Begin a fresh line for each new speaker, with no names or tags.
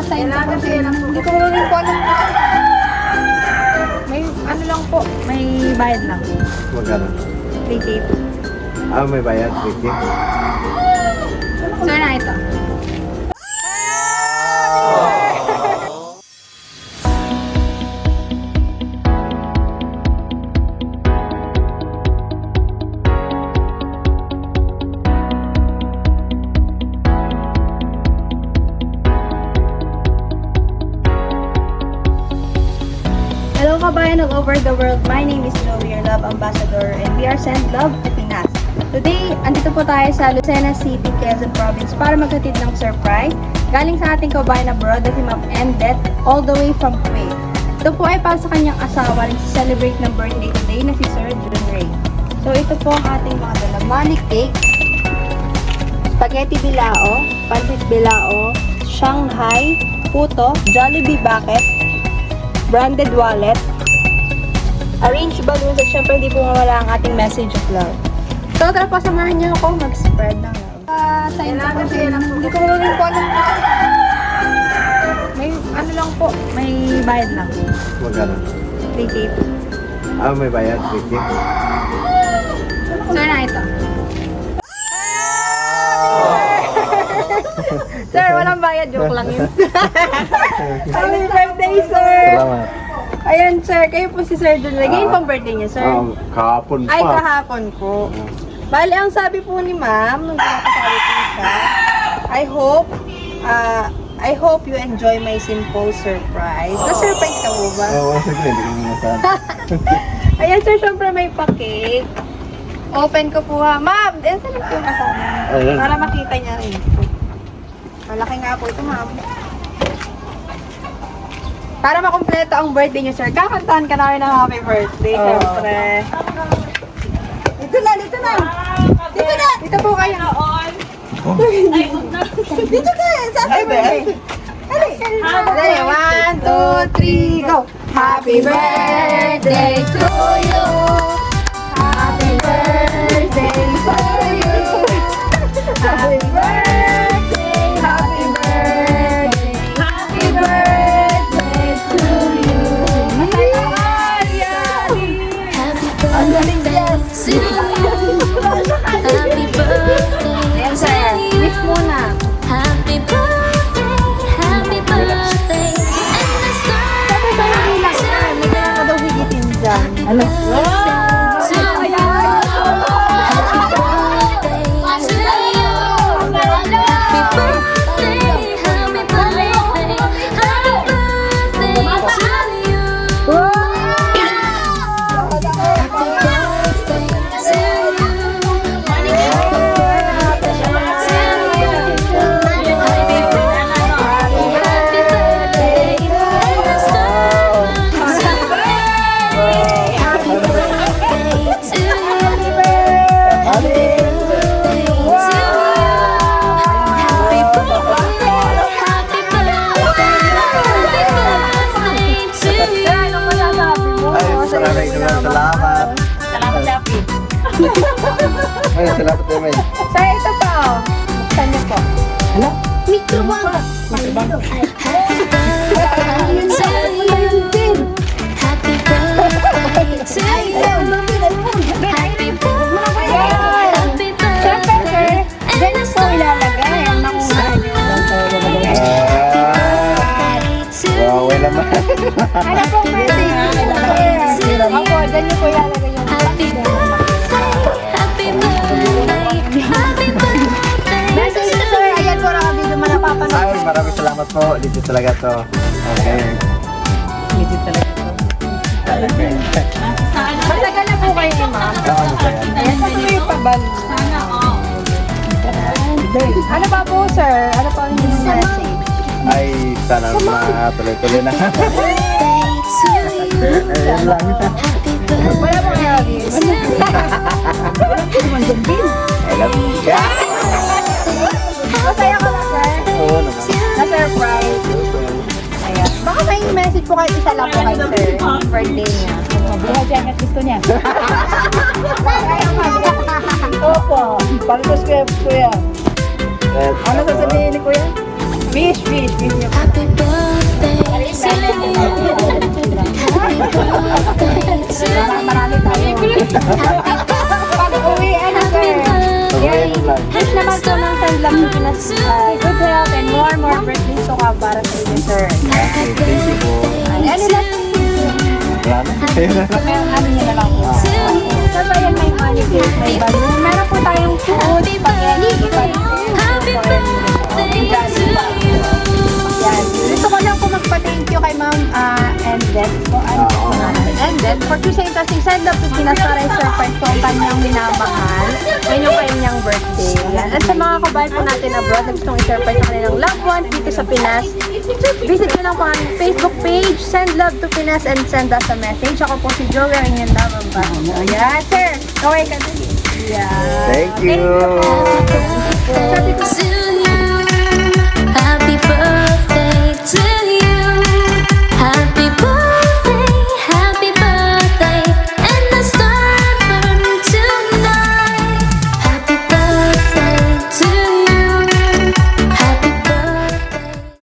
sign lang po siya. Hindi ko rin po alam. May ano lang po, may bayad lang.
Magkano?
3K po.
Ah, may bayad, Ricky.
Sir na ito. Hello kabayan all over the world, my name is Joey, your love ambassador, and we are Send Love Pinas. Today, andito po tayo sa Lucena City, Quezon Province para maghatid ng surprise galing sa ating kabayan abroad na si Ma'am Endet all the way from Kuwait. Ito po ay para sa kanyang asawa rin sa celebrate ng birthday today na si Sir Jun Ray. So ito po ang ating mga dala. Money cake, spaghetti bilao, pancit bilao, Shanghai, puto, Jollibee bucket, branded wallet, arranged balloons, at syempre hindi po mawala ang ating message of love. So tara po, samahan niyo ako mag-spread ng love. Sign lang po siya. Hindi ko rin po alam. May ano lang po, may bayad lang.
Magkano?
3K po.
Ah, may bayad, Ricky.
Sir na ito. Sir, walang bayad. Joke lang yun. Happy birthday, sir!
Salamat.
Ayan, sir. Kayo po si Sir Jun. Ngayon pong birthday niya, sir.
Kahapon pa.
Ay, kahapon po. Bali, ang sabi po ni ma'am, nung pinakasabi po siya, I hope you enjoy my simple surprise. Na-surprise ka po ba?
Oo, sige, hindi ko masabi.
Ayan, sir, syempre may pa-cake. Open ko po ha. Ma'am, saan po yung kasama?
Ayan.
Para makita niya rin. Malaki nga po ito, ma'am. Para makumpleto ang birthday niyo, sir, kakantahan ka namin ng happy birthday, syempre. Dito na, dito na! Dito na! Dito po kayo. Dito ka! Sa happy birthday! Dali, 1, 2, 3, go! Happy birthday to you! Happy birthday to you! Happy birthday! Happy birthday! Happy birthday to you! Ang galing yan!
Happy birthday
Ayan, sir. Wish muna.
Happy birthday, and the
Sabi ko hindi lang, sir. May kaya ka daw higitin dyan. Ano?
Salamat.
Salamat, Japi.
Ay, salamat naman.
Sir, ito po. Buksan niyo po. Ano?
Micro one. Happy birthday to you. Happy birthday to you. Happy
Siyempre, sir,
birthday.
dyan po ilalagay ang nakuha niyo.
Wow, wala naman.
Ano po, pwede? Ako, dyan niyo po ilalagay yung
Happy birthday. Happy birthday. Happy birthday.
message, sir. Ayan po, nakabidyo man napapanood.
Ay, maraming salamat po. Legit talaga to. Okay.
Legit talaga po. Matagal na po kayo ni ma'am.
Ano ba yan?
Ayan po yung pabal. Ano pa po, sir? Ano pa yung message?
Ay, sana matuloy-tuloy na. Ayun lang.
Wala po kaya obvious.
I love you. Yeah.
Masaya ka na, sir.
Oo naman.
Na-surprise. Ayan. Baka may message po kahit isa lang po kay sir. Birthday niya. Mabuhay dyan at gusto niya. Opo. Pangtos kuya. Ano sasabihin ni kuya? Wish niyo.
Happy
Good health and more birthdays to come para sa inyo, sir.
Okay, thank you po.
Any last
Wala na. Ayun na lang.
ano nyo na lang po. Sir, ba yan may money gift, may balloon. Meron po tayong food, spaghetti,
Happy birthday to you.
yan. Gusto ko lang po magpa-thank you kay Ma'am Endet po. Endet for choosing to send up to Pinas para i-surprise po ang kanyang minamahal. Ngayon yung kanyang birthday. Yan. At sa mga kabayan po natin abroad na gustong i-surprise ang kanilang loved one dito sa Pinas, visit nyo lang po ang aming Facebook page, Send Love to Pinas and send us a message. Ako po si Joey, ang inyong love ang bago. Yan, sir. Kaway ka din. Yan.
Thank you.
Sabi ko,
To you. Happy birthday.